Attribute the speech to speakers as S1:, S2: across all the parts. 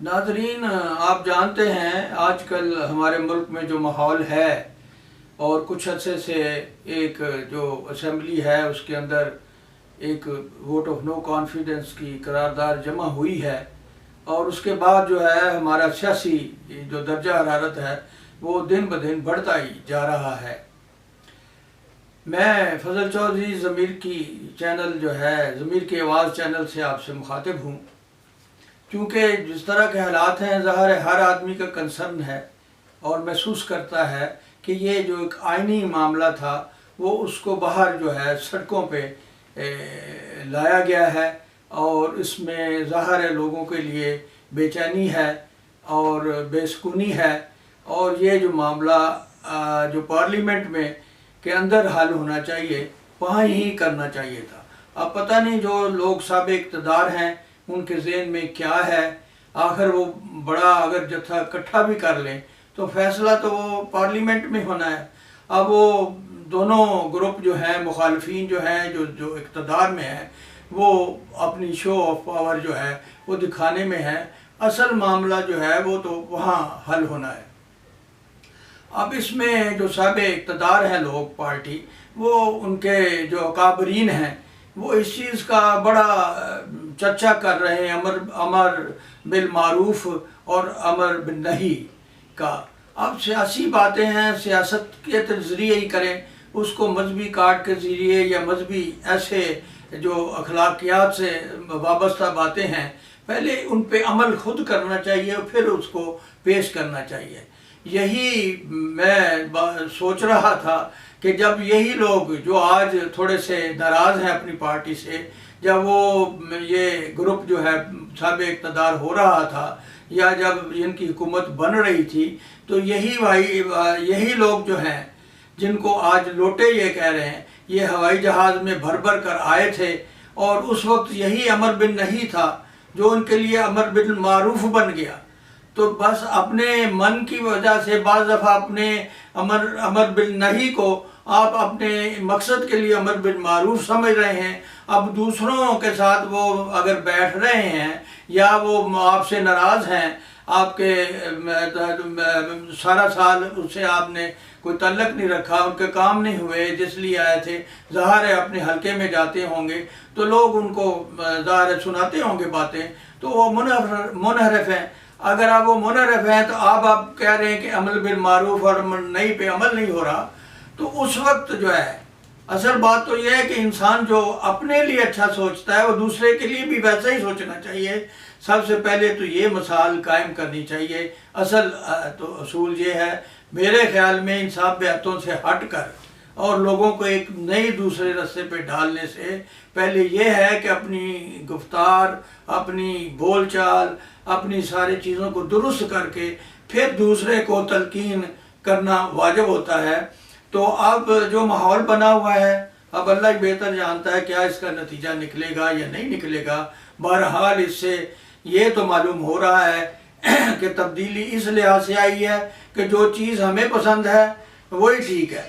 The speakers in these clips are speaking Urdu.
S1: ناظرین، آپ جانتے ہیں آج کل ہمارے ملک میں جو ماحول ہے اور کچھ عرصے سے ایک جو اسمبلی ہے اس کے اندر ایک ووٹ آف نو کانفیڈنس کی قرارداد جمع ہوئی ہے، اور اس کے بعد جو ہے ہمارا سیاسی جو درجہ حرارت ہے وہ دن بدن بڑھتا ہی جا رہا ہے۔ میں فضل چودھری ضمیر کی چینل جو ہے ضمیر کی آواز چینل سے آپ سے مخاطب ہوں، کیونکہ جس طرح کے حالات ہیں ظاہر ہے ہر آدمی کا کنسرن ہے اور محسوس کرتا ہے کہ یہ جو ایک آئینی معاملہ تھا وہ اس کو باہر جو ہے سڑکوں پہ لایا گیا ہے، اور اس میں ظاہر ہے لوگوں کے لیے بے چینی ہے اور بے سکونی ہے، اور یہ جو معاملہ جو پارلیمنٹ میں کے اندر حل ہونا چاہیے وہاں ہی کرنا چاہیے تھا۔ اب پتہ نہیں جو لوگ سابق اقتدار ہیں ان کے ذہن میں کیا ہے، آخر وہ بڑا اگر جتھا اکٹھا بھی کر لیں تو فیصلہ تو وہ پارلیمنٹ میں ہونا ہے۔ اب وہ دونوں گروپ جو ہیں مخالفین جو ہیں جو اقتدار میں ہیں وہ اپنی شو آف پاور جو ہے وہ دکھانے میں ہے، اصل معاملہ جو ہے وہ تو وہاں حل ہونا ہے۔ اب اس میں جو سابق اقتدار ہیں لوگ پارٹی، وہ ان کے جو اکابرین ہیں وہ اس چیز کا بڑا چرچا کر رہے ہیں، امر بالمعروف اور امر بالنہی کا۔ اب سیاسی باتیں ہیں، سیاست کے ذریعے ہی کریں، اس کو مذہبی کارڈ کے ذریعے یا مذہبی ایسے جو اخلاقیات سے وابستہ باتیں ہیں پہلے ان پہ عمل خود کرنا چاہیے اور پھر اس کو پیش کرنا چاہیے۔ یہی میں سوچ رہا تھا کہ جب یہی لوگ جو آج تھوڑے سے ناراض ہیں اپنی پارٹی سے، جب وہ یہ گروپ جو ہے سابق اقتدار ہو رہا تھا یا جب ان کی حکومت بن رہی تھی، تو یہی لوگ جو ہیں جن کو آج لوٹے یہ کہہ رہے ہیں، یہ ہوائی جہاز میں بھر بھر کر آئے تھے، اور اس وقت یہی امر بالنہی تھا جو ان کے لیے امر بالمعروف بن گیا۔ تو بس اپنے من کی وجہ سے بعض دفعہ اپنے امر بالنہی کو آپ اپنے مقصد کے لیے امر بالمعروف سمجھ رہے ہیں۔ اب دوسروں کے ساتھ وہ اگر بیٹھ رہے ہیں یا وہ آپ سے ناراض ہیں، آپ کے سارا سال اس سے آپ نے کوئی تعلق نہیں رکھا، ان کے کام نہیں ہوئے جس لیے آئے تھے، ظاہر ہے اپنے حلقے میں جاتے ہوں گے تو لوگ ان کو ظاہر ہے سناتے ہوں گے باتیں، تو وہ منحرف ہیں۔ اگر آپ وہ منحرف ہیں تو آپ کہہ رہے ہیں کہ عمل بالمعروف اور نئی پہ عمل نہیں ہو رہا، تو اس وقت جو ہے اصل بات تو یہ ہے کہ انسان جو اپنے لیے اچھا سوچتا ہے وہ دوسرے کے لیے بھی ویسا ہی سوچنا چاہیے۔ سب سے پہلے تو یہ مثال قائم کرنی چاہیے۔ اصل تو اصول یہ ہے میرے خیال میں، انصاف بیعتوں سے ہٹ کر اور لوگوں کو ایک نئی دوسرے رستے پہ ڈالنے سے پہلے یہ ہے کہ اپنی گفتار، اپنی بول چال، اپنی ساری چیزوں کو درست کر کے پھر دوسرے کو تلقین کرنا واجب ہوتا ہے۔ تو اب جو ماحول بنا ہوا ہے، اب اللہ ہی بہتر جانتا ہے کیا اس کا نتیجہ نکلے گا یا نہیں نکلے گا۔ بہرحال اس سے یہ تو معلوم ہو رہا ہے کہ تبدیلی اس لحاظ سے آئی ہے کہ جو چیز ہمیں پسند ہے وہی ٹھیک ہے،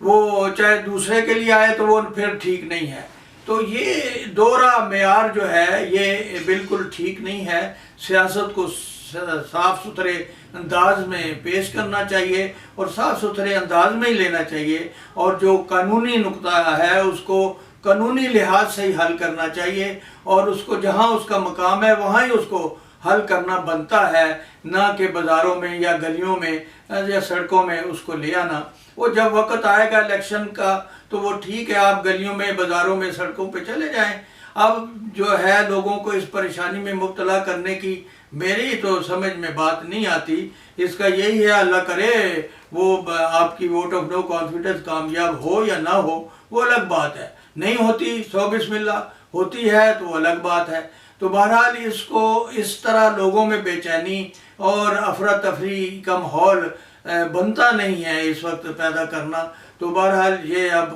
S1: وہ چاہے دوسرے کے لیے آئے تو وہ پھر ٹھیک نہیں ہے۔ تو یہ دورہ معیار جو ہے یہ بالکل ٹھیک نہیں ہے۔ سیاست کو صاف ستھرے انداز میں پیش کرنا چاہیے اور صاف ستھرے انداز میں ہی لینا چاہیے، اور جو قانونی نقطہ ہے اس کو قانونی لحاظ سے ہی حل کرنا چاہیے، اور اس کو جہاں اس کا مقام ہے وہاں ہی اس کو حل کرنا بنتا ہے، نہ کہ بازاروں میں یا گلیوں میں یا سڑکوں میں اس کو لے آنا۔ وہ جب وقت آئے گا الیکشن کا تو وہ ٹھیک ہے، آپ گلیوں میں بازاروں میں سڑکوں پہ چلے جائیں۔ اب جو ہے لوگوں کو اس پریشانی میں مبتلا کرنے کی میری تو سمجھ میں بات نہیں آتی۔ اس کا یہی ہے اللہ کرے وہ آپ کی ووٹ آف نو کانفیڈنس کامیاب ہو یا نہ ہو، وہ الگ بات ہے، نہیں ہوتی سو بسم اللہ، ہوتی ہے تو الگ بات ہے۔ تو بہرحال اس کو اس طرح لوگوں میں بے چینی اور افراتفری کا ماحول بنتا نہیں ہے اس وقت پیدا کرنا۔ تو بہرحال یہ اب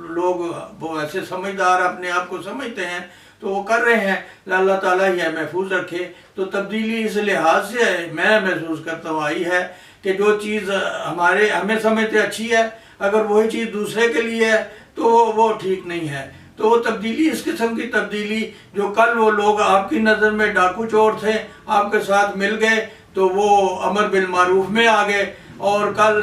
S1: لوگ وہ ایسے سمجھدار اپنے آپ کو سمجھتے ہیں تو وہ کر رہے ہیں، اللہ تعالیٰ یہ محفوظ رکھے۔ تو تبدیلی اس لحاظ سے میں محسوس کرتا ہوں آئی ہے کہ جو چیز ہمیں سمجھتے اچھی ہے، اگر وہی چیز دوسرے کے لیے ہے تو وہ ٹھیک نہیں ہے۔ تو وہ تبدیلی اس قسم کی تبدیلی جو کل وہ لوگ آپ کی نظر میں ڈاکو چور تھے، آپ کے ساتھ مل گئے تو وہ امر بالمعروف میں آ گئے، اور کل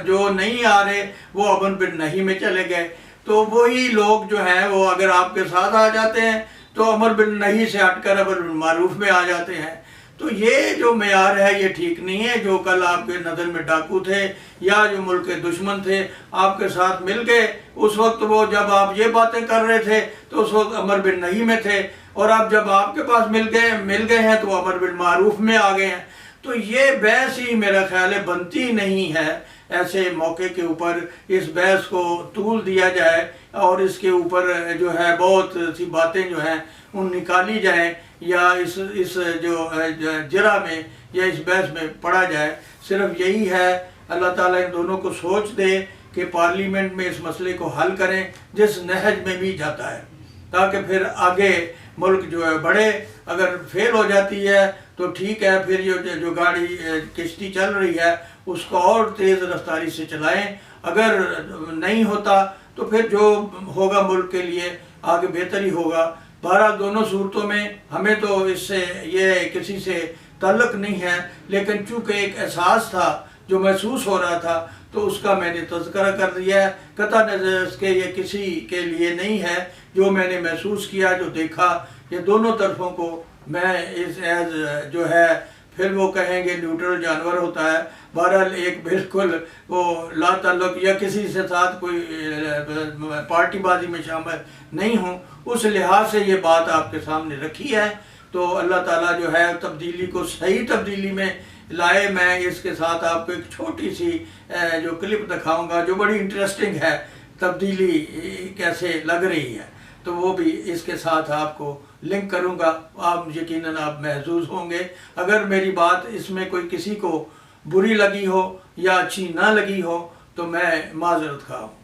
S1: جو نہیں آ رہے وہ امر بالنہی میں چلے گئے۔ تو وہی لوگ جو ہیں وہ اگر آپ کے ساتھ آ جاتے ہیں تو امر بالنہی سے ہٹ کر امر بالمعروف میں آ جاتے ہیں۔ تو یہ جو معیار ہے یہ ٹھیک نہیں ہے۔ جو کل آپ کے نظر میں ڈاکو تھے یا جو ملک کے دشمن تھے، آپ کے ساتھ مل گئے، اس وقت وہ جب آپ یہ باتیں کر رہے تھے تو اس وقت امر بالنہی میں تھے، اور اب جب آپ کے پاس مل گئے ہیں تو وہ امر بالمعروف میں آ گئے ہیں۔ تو یہ بحث ہی میرا خیال ہے بنتی نہیں ہے۔ ایسے موقع کے اوپر اس بحث کو طول دیا جائے اور اس کے اوپر جو ہے بہت سی باتیں جو ہیں ان نکالی جائیں، یا اس جو جرا میں یا اس بحث میں پڑھا جائے۔ صرف یہی ہے، اللہ تعالیٰ ان دونوں کو سوچ دے کہ پارلیمنٹ میں اس مسئلے کو حل کریں جس نہج میں بھی جاتا ہے، تاکہ پھر آگے ملک جو ہے بڑھے۔ اگر فیل ہو جاتی ہے تو ٹھیک ہے، پھر یہ جو گاڑی کشتی چل رہی ہے اس کو اور تیز رفتاری سے چلائیں۔ اگر نہیں ہوتا تو پھر جو ہوگا ملک کے لیے آگے بہتر ہی ہوگا۔ بہرحال دونوں صورتوں میں ہمیں تو اس سے یہ کسی سے تعلق نہیں ہے، لیکن چونکہ ایک احساس تھا جو محسوس ہو رہا تھا تو اس کا میں نے تذکرہ کر دیا ہے۔ قطع نظر اس کے یہ کسی کے لیے نہیں ہے، جو میں نے محسوس کیا، جو دیکھا، یہ دونوں طرفوں کو میں اس ایز جو ہے، پھر وہ کہیں گے نیوٹرل جانور ہوتا ہے، بہرحال ایک بالکل وہ لا تعلق یا کسی سے ساتھ کوئی پارٹی بازی میں شامل نہیں ہوں، اس لحاظ سے یہ بات آپ کے سامنے رکھی ہے۔ تو اللہ تعالیٰ جو ہے تبدیلی کو صحیح تبدیلی میں لائے۔ میں اس کے ساتھ آپ کو ایک چھوٹی سی جو کلپ دکھاؤں گا جو بڑی انٹرسٹنگ ہے، تبدیلی کیسے لگ رہی ہے، تو وہ بھی اس کے ساتھ آپ کو لنک کروں گا۔ آپ یقیناً آپ محظوظ ہوں گے۔ اگر میری بات اس میں کوئی کسی کو بری لگی ہو یا اچھی نہ لگی ہو تو میں معذرت خواہ ہوں۔